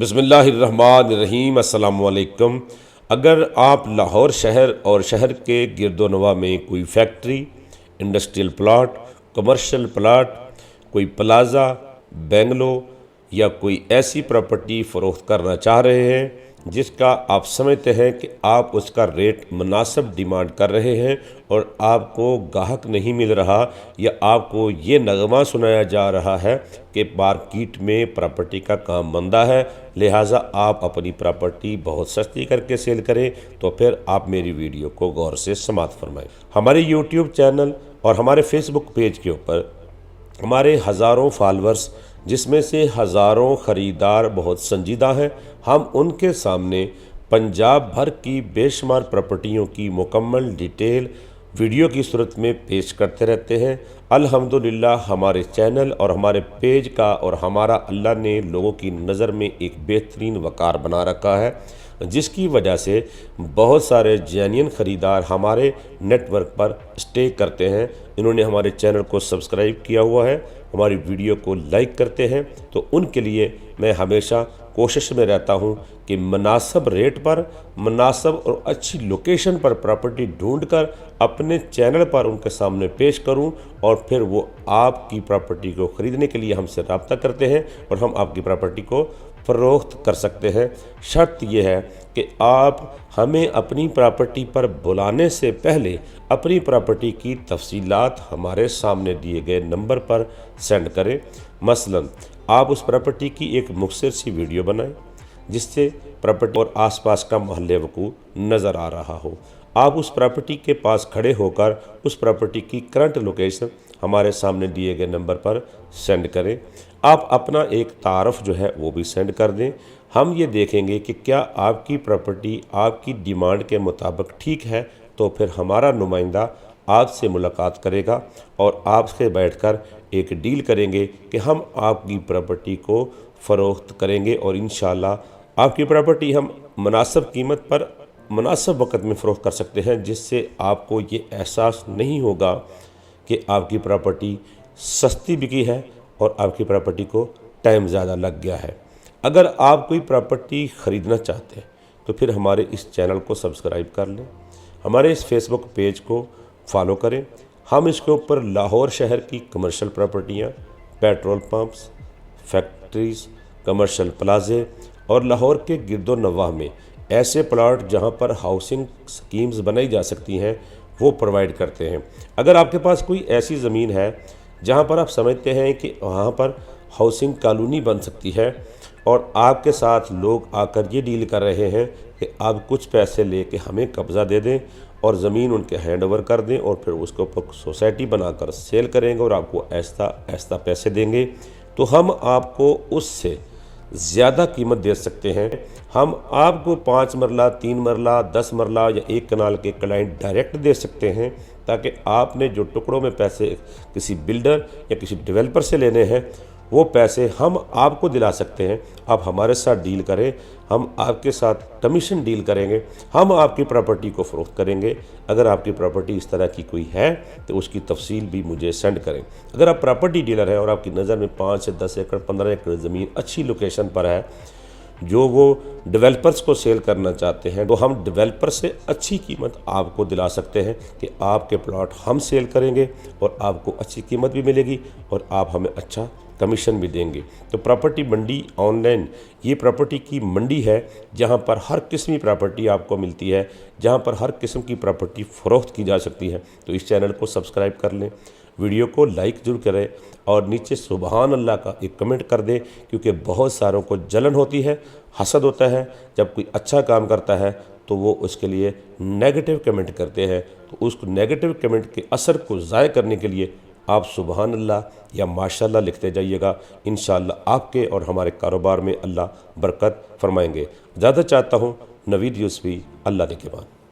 بسم اللہ الرحمن الرحیم۔ السلام علیکم۔ اگر آپ لاہور شہر اور شہر کے گرد و نواح میں کوئی factory, industrial plot, commercial plot, کوئی پلازا، بینگلو یا کوئی ایسی پراپرٹی فروخت کرنا چاہ رہے ہیں جس کا آپ سمجھتے ہیں کہ آپ اس کا ریٹ مناسب ڈیمانڈ کر رہے ہیں اور آپ کو گاہک نہیں مل رہا، یا آپ کو یہ نغمہ سنایا جا رہا ہے کہ مارکیٹ میں پراپرٹی کا کام مندہ ہے، لہٰذا آپ اپنی پراپرٹی بہت سستی کر کے سیل کریں، تو پھر آپ میری ویڈیو کو غور سے سماعت فرمائیں۔ ہمارے یوٹیوب چینل اور ہمارے فیس بک پیج کے اوپر ہمارے ہزاروں فالورز، جس میں سے ہزاروں خریدار بہت سنجیدہ ہیں، ہم ان کے سامنے پنجاب بھر کی بے شمار پراپرٹیوں کی مکمل ڈیٹیل ویڈیو کی صورت میں پیش کرتے رہتے ہیں۔ الحمدللہ ہمارے چینل اور ہمارے پیج کا اور ہمارا اللہ نے لوگوں کی نظر میں ایک بہترین وقار بنا رکھا ہے، جس کی وجہ سے بہت سارے جینین خریدار ہمارے نیٹ ورک پر اسٹے کرتے ہیں۔ انہوں نے ہمارے چینل کو سبسکرائب کیا ہوا ہے، ہماری ویڈیو کو لائک کرتے ہیں، تو ان کے لیے میں ہمیشہ کوشش میں رہتا ہوں کہ مناسب ریٹ پر، مناسب اور اچھی لوکیشن پر پراپرٹی ڈھونڈ کر اپنے چینل پر ان کے سامنے پیش کروں، اور پھر وہ آپ کی پراپرٹی کو خریدنے کے لیے ہم سے رابطہ کرتے ہیں اور ہم آپ کی پراپرٹی کو فروخت کر سکتے ہیں۔ شرط یہ ہے کہ آپ ہمیں اپنی پراپرٹی پر بلانے سے پہلے اپنی پراپرٹی کی تفصیلات ہمارے سامنے دیے گئے نمبر پر سینڈ کریں۔ مثلا آپ اس پراپرٹی کی ایک مختصر سی ویڈیو بنائیں جس سے پراپرٹی اور آس پاس کا محل وقوع نظر آ رہا ہو۔ آپ اس پراپرٹی کے پاس کھڑے ہو کر اس پراپرٹی کی کرنٹ لوکیشن ہمارے سامنے دیے گئے نمبر پر سینڈ کریں۔ آپ اپنا ایک تعارف جو ہے وہ بھی سینڈ کر دیں۔ ہم یہ دیکھیں گے کہ کیا آپ کی پراپرٹی آپ کی ڈیمانڈ کے مطابق ٹھیک ہے، تو پھر ہمارا نمائندہ آپ سے ملاقات کرے گا اور آپ سے بیٹھ کر ایک ڈیل کریں گے کہ ہم آپ کی پراپرٹی کو فروخت کریں گے، اور انشاءاللہ آپ کی پراپرٹی ہم مناسب قیمت پر مناسب وقت میں فروخت کر سکتے ہیں، جس سے آپ کو یہ احساس نہیں ہوگا کہ آپ کی پراپرٹی سستی بکی ہے اور آپ کی پراپرٹی کو ٹائم زیادہ لگ گیا ہے۔ اگر آپ کوئی پراپرٹی خریدنا چاہتے ہیں تو پھر ہمارے اس چینل کو سبسکرائب کر لیں، ہمارے اس فیس بک پیج کو فالو کریں۔ ہم اس کے اوپر لاہور شہر کی کمرشل پراپرٹیاں، پیٹرول پمپس، فیکٹریز، کمرشل پلازے اور لاہور کے گرد و نواح میں ایسے پلاٹ جہاں پر ہاؤسنگ سکیمز بنائی جا سکتی ہیں وہ پرووائڈ کرتے ہیں۔ اگر آپ کے پاس کوئی ایسی زمین ہے جہاں پر آپ سمجھتے ہیں کہ وہاں پر ہاؤسنگ کالونی بن سکتی ہے، اور آپ کے ساتھ لوگ آ کر یہ ڈیل کر رہے ہیں کہ آپ کچھ پیسے لے کے ہمیں قبضہ دے دیں اور زمین ان کے ہینڈ اوور کر دیں، اور پھر اس کے اوپر سوسائٹی بنا کر سیل کریں گے اور آپ کو ایسا ایسا پیسے دیں گے، تو ہم آپ کو اس سے زیادہ قیمت دے سکتے ہیں۔ ہم آپ کو 5 مرلہ، 3 مرلہ، 10 مرلہ یا 1 کنال کے کلائنٹ ڈائریکٹ دے سکتے ہیں، تاکہ آپ نے جو ٹکڑوں میں پیسے کسی بلڈر یا کسی ڈیولپر سے لینے ہیں وہ پیسے ہم آپ کو دلا سکتے ہیں۔ آپ ہمارے ساتھ ڈیل کریں، ہم آپ کے ساتھ کمیشن ڈیل کریں گے، ہم آپ کی پراپرٹی کو فروخت کریں گے۔ اگر آپ کی پراپرٹی اس طرح کی کوئی ہے تو اس کی تفصیل بھی مجھے سینڈ کریں۔ اگر آپ پراپرٹی ڈیلر ہیں اور آپ کی نظر میں 5 سے 10 ایکڑ 15 ایکڑ زمین اچھی لوکیشن پر ہے جو وہ ڈیولپرز کو سیل کرنا چاہتے ہیں، تو ہم ڈیولپر سے اچھی قیمت آپ کو دلا سکتے ہیں کہ آپ کے پلاٹ ہم سیل کریں گے اور آپ کو اچھی قیمت بھی ملے گی اور آپ ہمیں اچھا کمیشن بھی دیں گے۔ تو پراپرٹی منڈی آن لائن یہ پراپرٹی کی منڈی ہے جہاں پر ہر قسم کی پراپرٹی آپ کو ملتی ہے، جہاں پر ہر قسم کی پراپرٹی فروخت کی جا سکتی ہے۔ تو اس چینل کو سبسکرائب کر لیں، ویڈیو کو لائک ضرور کریں اور نیچے سبحان اللہ کا ایک کمنٹ کر دیں، کیونکہ بہت ساروں کو جلن ہوتی ہے، حسد ہوتا ہے جب کوئی اچھا کام کرتا ہے تو وہ اس کے لیے نیگیٹو کمنٹ کرتے ہیں۔ تو اس نیگیٹو کمنٹ کے اثر کو ضائع کرنے کے لیے آپ سبحان اللہ یا ماشاءاللہ لکھتے جائیے گا، انشاءاللہ آپ کے اور ہمارے کاروبار میں اللہ برکت فرمائیں گے۔ زیادہ چاہتا ہوں نوید یوسفی، اللہ نگہبان۔